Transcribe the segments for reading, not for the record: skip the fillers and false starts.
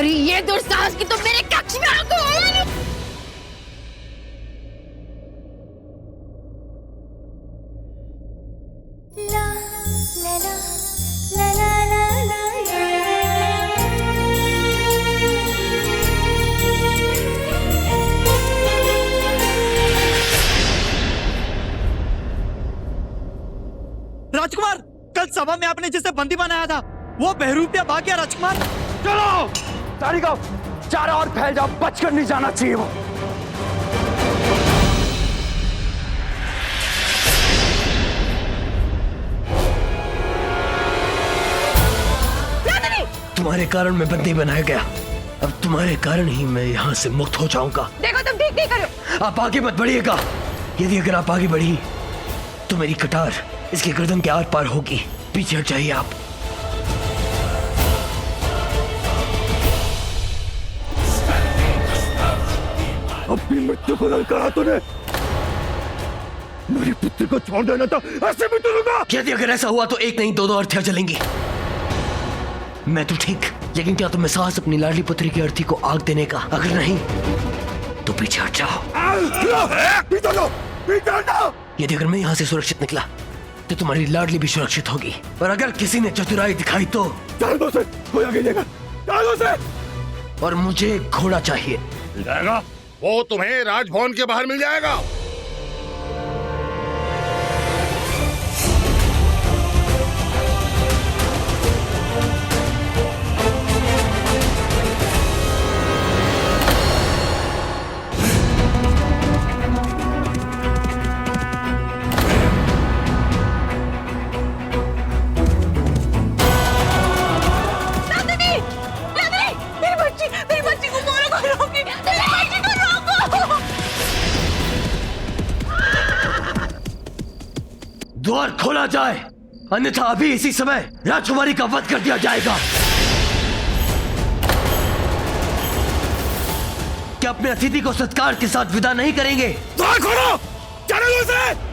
तुम्हारी ये दुस्साहस की तुम मेरे कक्ष में आके ला ला ला ला ला ला राजकुमार, कल सभा में आपने जिसे बंदी बनाया था वो बहरूपिया भाग गया। राजकुमार चलो सारी का चारों ओर फैल जाओ, बचकर नहीं जाना चाहिए वो। तुम्हारे कारण मैं बंदी बनाया गया, अब तुम्हारे कारण ही मैं यहाँ से मुक्त हो जाऊंगा। देखो तुम ठीक नहीं करो। आप आगे मत बढ़िएगा। यदि अगर आप आगे बढ़ी तो मेरी कटार इसके गर्दन के आर पार होगी। पीछे हट जाइए आप। अपनी मृत्यु को ललकारा तूने, मेरे पुत्र को छोड़ देना था, ऐसे भी तुरूंगा। यदि अगर ऐसा हुआ तो एक नहीं दो अर्थियां जलेंगी। मैं तो ठीक, लेकिन क्या तुम्हें साहस अपनी लाडली पुत्री की अर्थी को आग देने का? अगर नहीं तो पीछे हट जाओ। यदि अगर मैं यहाँ से सुरक्षित निकला तो तुम्हारी लाडली भी सुरक्षित होगी, और अगर किसी ने चतुराई दिखाई तो और मुझे घोड़ा चाहिए। मिल जाएगा, वो तुम्हें राजभवन के बाहर मिल जाएगा। द्वार खोला जाए, अन्यथा अभी इसी समय राजकुमारी का वध कर दिया जाएगा। क्या अपने अतिथि को सत्कार के साथ विदा नहीं करेंगे? द्वार खोलो, चलो उसे।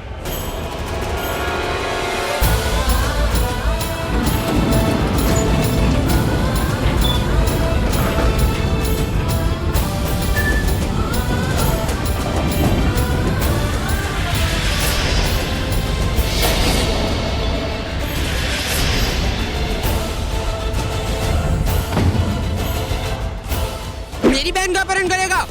मेरी बहन का अपहरण करेगा।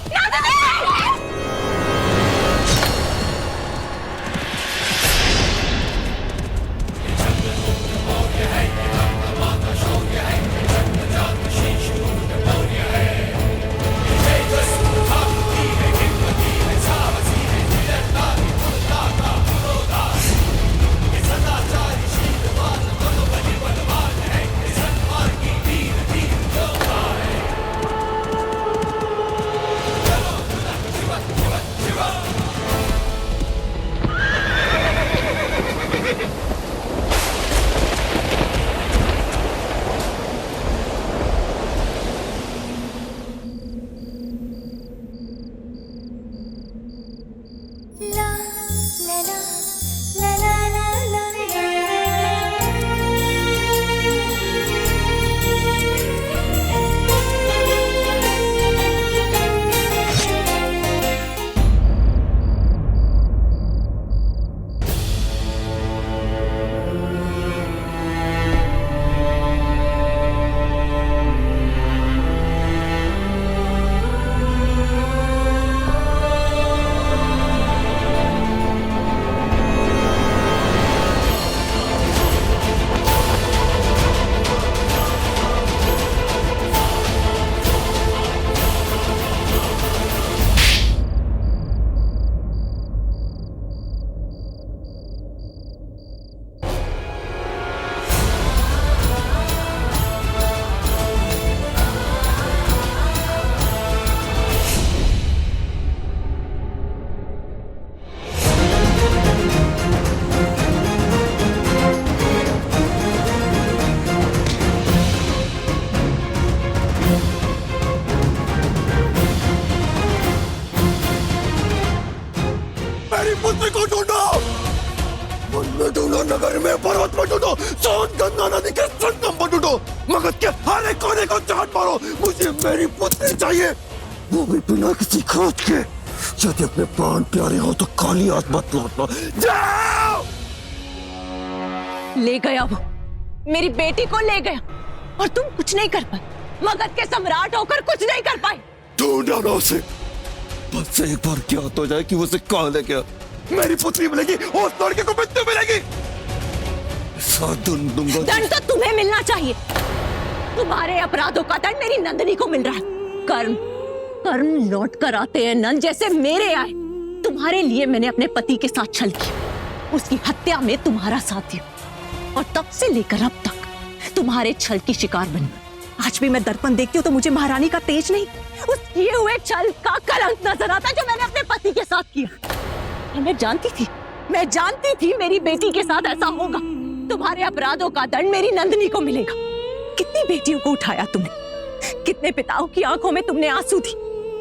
मेरी पुत्री को ढूंढो, उनमें ढूंढो। नगर में पर्वत पर ढूंढो, सोन गंगा नदी के संगम पर ढूंढो, मगध के हर एक कोने को जान मारो, मुझे मेरी पुत्री चाहिए, वो भी बिना किसी खोज के। यदि अपने प्राण प्यारे हो तो काली हाथ मत लौटना। जाओ। ले गया वो, मेरी बेटी को ले गया, और तुम कुछ नहीं कर पाए। मगध के सम्राट होकर कुछ नहीं कर पाए। ढूंढा ना उसे, बस एक बार ज्ञात हो जाए कि वो उसे कहाँ ले गया, मेरी पुत्री मिलेगी, उस लड़के को मृत्यु मिलेगी। साथ दूंगा। दंड तो तुम्हें मिलना चाहिए। तुम्हारे अपराधों का दंड मेरी नंदिनी को मिल रहा है। कर्म लौट कर आते हैं नंद, जैसे मेरे आए। तुम्हारे लिए मैंने अपने पति के साथ छल किया, उसकी हत्या में तुम्हारा साथ दिया, और तब से लेकर अब तक तुम्हारे छल की शिकार बनी। आज भी मैं दर्पण देखती हूँ तो मुझे महारानी का तेज नहीं, उस किए हुए छल का कलंक नजर आता जो मैंने अपने पति के साथ किया। और मैं जानती थी मेरी बेटी के साथ ऐसा होगा। तुम्हारे अपराधों का दंड मेरी नंदिनी को मिलेगा। कितनी बेटियों को उठाया तुमने, कितने पिताओं की आंखों में तुमने आंसू दी।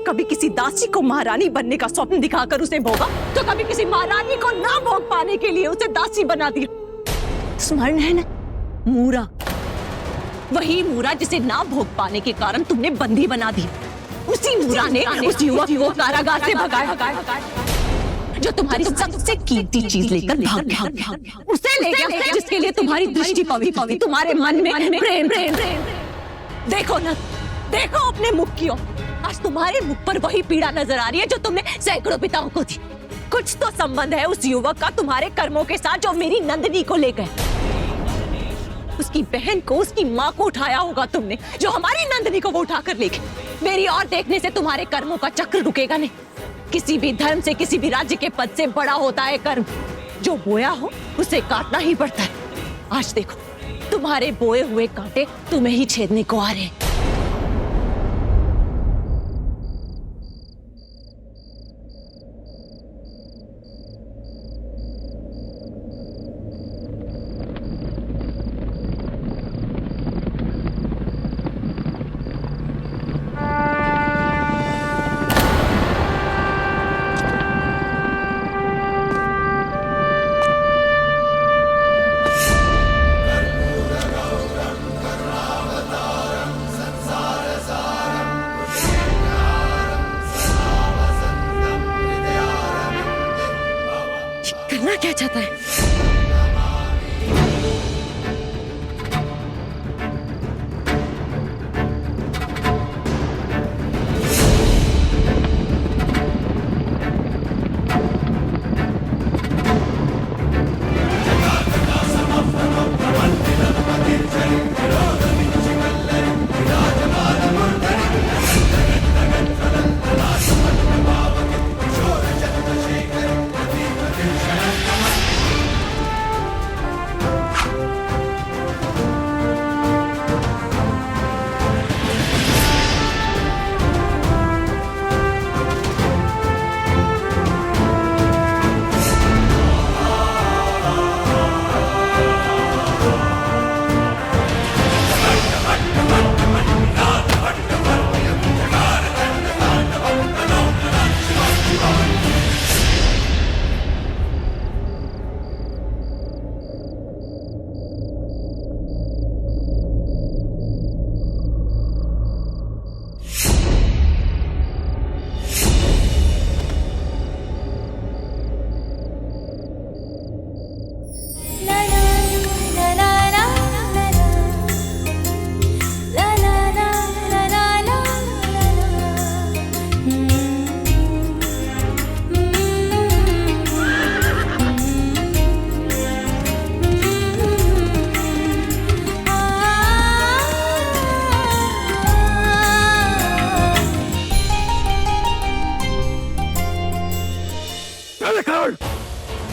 कभी किसी दासी को महारानी बनने का स्वप्न दिखाकर उसे भोगा, तो कभी किसी महारानी को ना भोग पाने के लिए उसे दासी बना दिया। स्मरण है ना मूरा, वही मूरा जिसे ना भोग पाने के कारण तुमने बंदी बना दिया। उसी मूरा ने उस युवक को कारागार से भगाया जो तुम्हारी सबसे कीमती चीज लेकर भाग गया। उसे ले गया जिसके लिए तुम्हारी दृष्टि पवित्र थी, तुम्हारे मन में प्रेम। देखो ना, देखो अपने मुख की ओर। आज तुम्हारे मुख पर वही पीड़ा नजर आ रही है जो तुमने सैकड़ों पिताओं को दी। कुछ तो संबंध है उस युवक का तुम्हारे कर्मों के साथ जो मेरी नंदिनी को ले गए। उसकी बहन को, उसकी माँ को उठाया होगा तुमने, जो हमारी नंदिनी को वो उठाकर ले गए। मेरी ओर देखने से तुम्हारे कर्मों का चक्र रुकेगा नहीं। किसी भी धर्म से, किसी भी राज्य के पद से बड़ा होता है कर्म। जो बोया हो उसे काटना ही पड़ता है। आज देखो, तुम्हारे बोए हुए कांटे तुम्हें ही छेदने को आ रहे हैं। करना क्या चाहता है?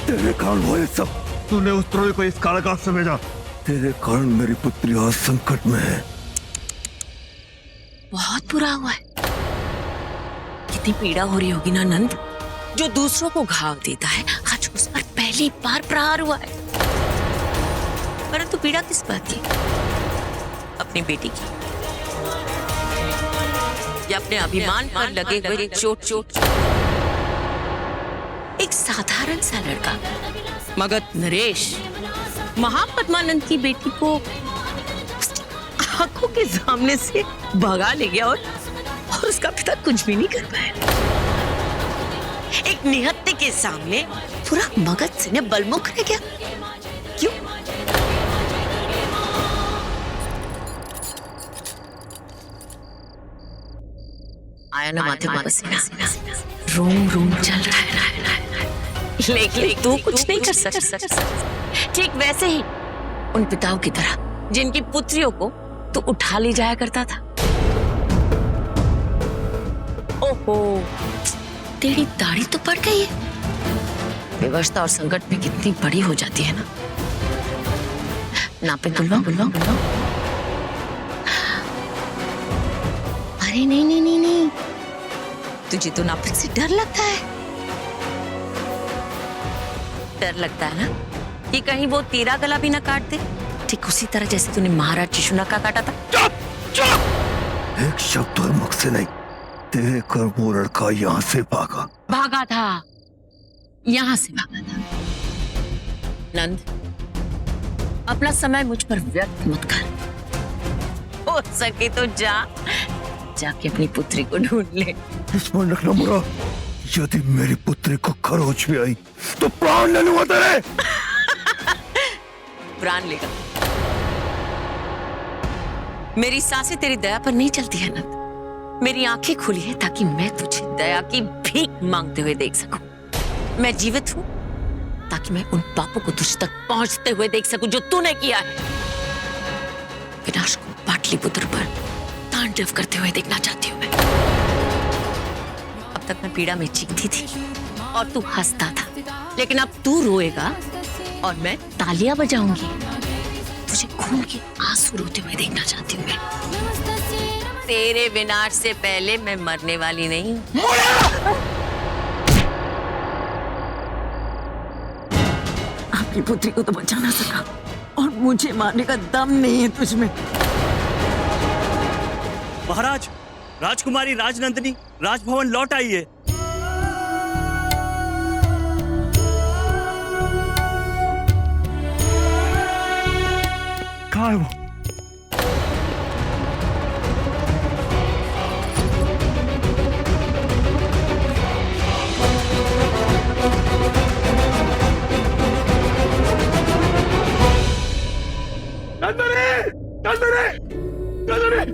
तेरे कारण हुआ ये सब। तूने उस द्रोही को इस कारागार से भेजा। तेरे कारण मेरी पुत्री आज संकट में है। बहुत बुरा हुआ है। कितनी पीड़ा हो रही होगी ना नंद। जो दूसरों को घाव देता है, आज उस पर पहली बार प्रहार हुआ है। परंतु पीड़ा किस बात की? अपनी बेटी की, या अपने अभिमान पर लगे हुए एक चोट। एक साधारण सा लड़का मगध नरेश महापद्मानंद की बेटी को उसकी आंखों के सामने से भगा ले गया और उसका पिता कुछ भी नहीं कर पाया। एक निहत्थे के सामने पूरा मगध से बलमुख रह गया। क्यों? आया ना माथे पर पसीना, रोम रोम चल रहा है, लेकिन तू कुछ नहीं कर सकता। ठीक वैसे ही उन पिताओं की तरह जिनकी पुत्रियों को तू उठा ले जाया करता था। ओहो, तेरी दाढ़ी तो पड़ गई है। विवशता और संकट में कितनी बड़ी हो जाती है ना। नापे बुलवा बुलवा बुलवा। अरे नहीं नहीं नहीं नहीं, तुझे तो नापित से डर लगता है। डर लगता है ना कि कहीं वो तेरा गला भी ना काट दे, ठीक उसी तरह जैसे तूने महाराज शिशुनाग का काटा था। चुप चुप, एक शब्द और मुख से नहीं, तेरे कर वो लड़का यहाँ से भागा। भागा था, यहां से भागा था। नंद, अपना समय मुझ पर व्यर्थ मत कर। हो सके तो जाके अपनी पुत्री को ढूंढ ले। दुश्मन रखना मुरा, यदि मेरी पुत्री को खरोच भी आई तो प्राण ले लूंगा तेरे। प्राण लेगा? मेरी सांसें तेरी दया पर नहीं चलती है नंद। मेरी आंखें खुली है ताकि मैं तुझे दया की भीख मांगते हुए देख सकूं। मैं जीवित हूं ताकि मैं उन पापों को तुझ तक पहुंचते हुए देख सकूं जो तूने किया है। विनाश को पाटलिपुत्र पर तांडव करते हुए देखना चाहती हूं मैं। अब तक मैं पीड़ा में चीखती थी और तू हंसता था, लेकिन अब तू रोएगा और मैं तालियां बजाऊंगी। तुझे खून के आंसू रोते हुए देखना चाहती हूँ मैं। तेरे विनाश से पहले मैं मरने वाली नहीं हूँ। आपकी पुत्री को तो बचा ना सका और मुझे मारने का दम नहीं है तुझमें। महाराज, राजकुमारी राजनंदिनी राजभवन लौट आई है। कहाँ है वो? नंदनी, नंदनी, नंदनी।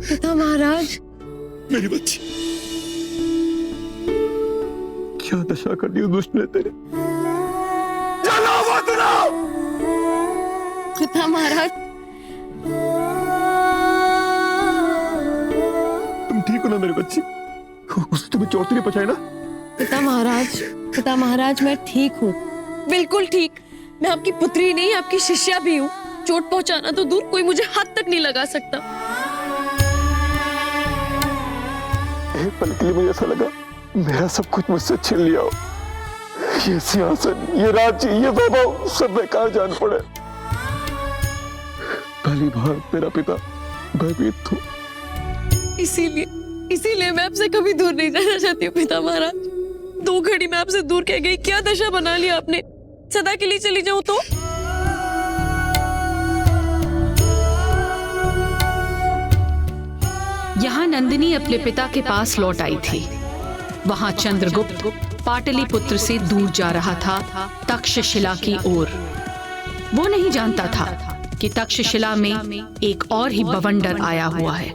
पिता महाराज, मेरी बच्ची, क्या दशा कर दी उस दुष्ट ने तेरे। चलो मत रहो। पिता महाराज, तुम ठीक हो ना मेरी बच्ची? उसने तुम्हें चोट नहीं पहुंचाई ना? पिता महाराज मैं ठीक हूँ, बिल्कुल ठीक। मैं आपकी पुत्री नहीं, आपकी शिष्या भी हूँ। चोट पहुंचाना तो दूर, कोई मुझे हाथ तक नहीं लगा सकता। एक पल के लिए मुझे ऐसा लगा मेरा सब कुछ मुझसे छीन लिया हो। ये सिंहासन, ये राज्य, ये वैभव सब बेकार जान पड़े। भली भांति तेरा पिता भयभीत हूँ। इसीलिए मैं आपसे कभी दूर नहीं जाना चाहती हूँ पिता महाराज। 2 घड़ी में आपसे दूर कह गई, क्या दशा बना लिया आपने। सदा के लिए चली जाऊं तो? यहाँ नंदिनी अपने पिता के पास लौट आई थी। वहाँ चंद्रगुप्त पाटलिपुत्र से दूर जा रहा था, तक्षशिला की ओर। वो नहीं जानता था कि तक्षशिला में एक और ही बवंडर आया हुआ है।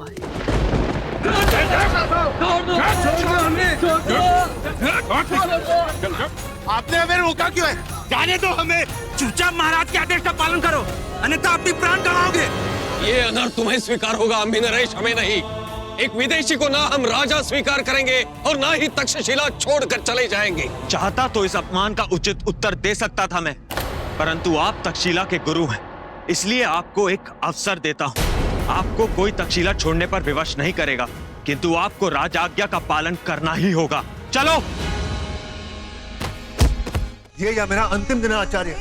आपने हमें रोका क्यों है? जाने दो हमें। चुपचाप महाराज के आदेश का पालन करो, अन्यथा अपनी प्राण गंवाओगे। ये अनर्थ तुम्हें स्वीकार होगा अम्मी नरेश, हमें नहीं। एक विदेशी को ना हम राजा स्वीकार करेंगे और ना ही तक्षशिला छोड़कर चले जाएंगे। चाहता तो इस अपमान का उचित उत्तर दे सकता था मैं, परंतु आप तक्षशिला के गुरु हैं, इसलिए आपको एक अवसर देता हूँ। आपको कोई तक्षशिला छोड़ने पर विवश नहीं करेगा, किंतु आपको राज आज्ञा का पालन करना ही होगा। चलो। ये या मेरा अंतिम दिन है आचार्य।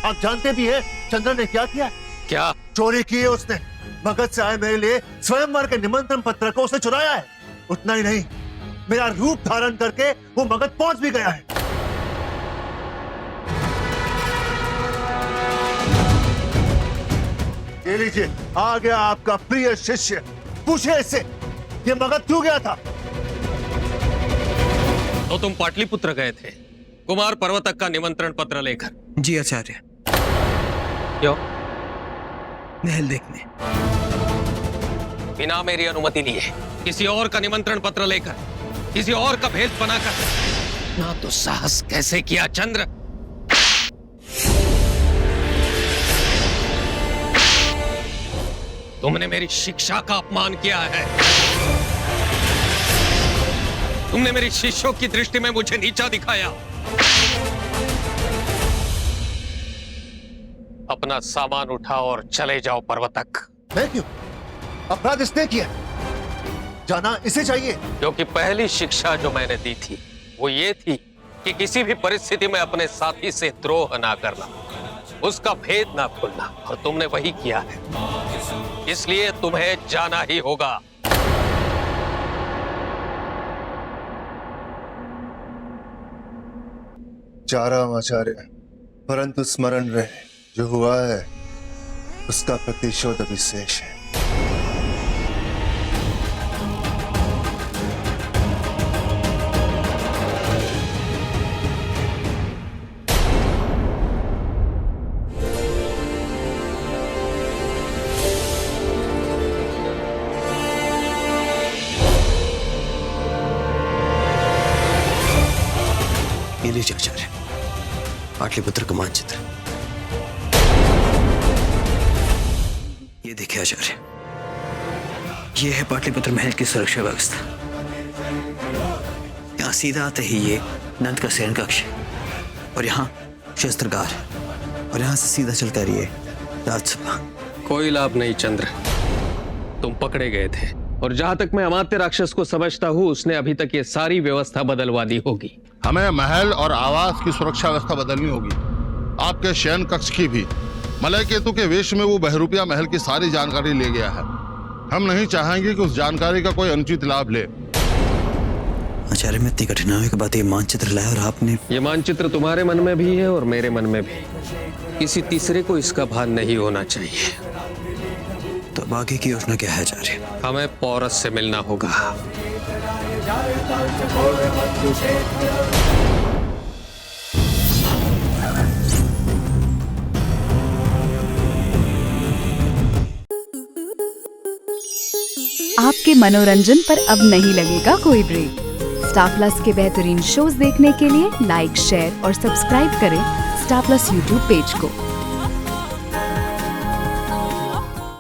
आप जानते भी हैं चंद्र ने क्या किया? क्या चोरी की है उसने। मगध से आए मेरे लिए स्वयंवर के निमंत्रण पत्र को उसने चुराया है। उतना ही नहीं, मेरा रूप धारण करके वो मगध पहुंच भी गया है। ये लीजिए, आ गया आपका प्रिय शिष्य। पूछे इससे ये मगध क्यों गया था? तो तुम पाटलिपुत्र गए थे कुमार पर्वतक का निमंत्रण पत्र लेकर? जी आचार्य। क्यों? महल देखने। बिना मेरी अनुमति लिए किसी और का निमंत्रण पत्र लेकर, किसी और का भेद बनाकर ना तो साहस कैसे किया चंद्र? तुमने मेरी शिक्षा का अपमान किया है। तुमने मेरी शिष्यों की दृष्टि में मुझे नीचा दिखाया। अपना सामान उठाओ और चले जाओ पर्वतक। मैं क्यों? अपराध इसने किया, जाना इसे चाहिए। क्योंकि पहली शिक्षा जो मैंने दी थी वो ये थी कि किसी भी परिस्थिति में अपने साथी से द्रोह ना करना, उसका भेद ना खोलना, और तुमने वही किया है। इसलिए तुम्हें जाना ही होगा। जा रहा हूं आचार्य, परंतु स्मरण रहे, जो हुआ है उसका प्रतिशोध अभी शेष है। ये लीजिए आचार्य, पाटलिपुत्र का मानचित्र। ये देखिए आचार्य, ये है पाटलिपुत्र महल की सुरक्षा व्यवस्था। यहाँ सीधा आते ही ये नंद का शयन कक्ष है, और यहाँ शस्त्रागार, और यहाँ से सीधा चलता रहिए राजसभा। कोई लाभ नहीं चंद्र, तुम पकड़े गए थे, और जहां तक मैं अमात्य राक्षस को समझता हूं उसने अभी तक ये सारी व्यवस्था बदलवा दी होगी। हमें महल और आवास की सुरक्षा व्यवस्था बदलनी होगी, आपके शयन कक्ष की भी। मलय केतु के वेश में वो बहरूपिया महल की सारी जानकारी ले गया है। हम नहीं चाहेंगे कि उस जानकारी का कोई अनुचित लाभ ले। आचार्य, मैं इतनी कठिनाइयों के बाद ये मानचित्र लाया, और आपने ये मानचित्र तुम्हारे मन में भी है और मेरे मन में भी। किसी तीसरे को इसका भान नहीं होना चाहिए। तो अब आगे की योजना क्या है आचार्य? हमें पौरस से मिलना होगा। आपके मनोरंजन पर अब नहीं लगेगा कोई ब्रेक। स्टार प्लस के बेहतरीन शोज देखने के लिए लाइक, शेयर और सब्सक्राइब करें स्टार प्लस यूट्यूब पेज को।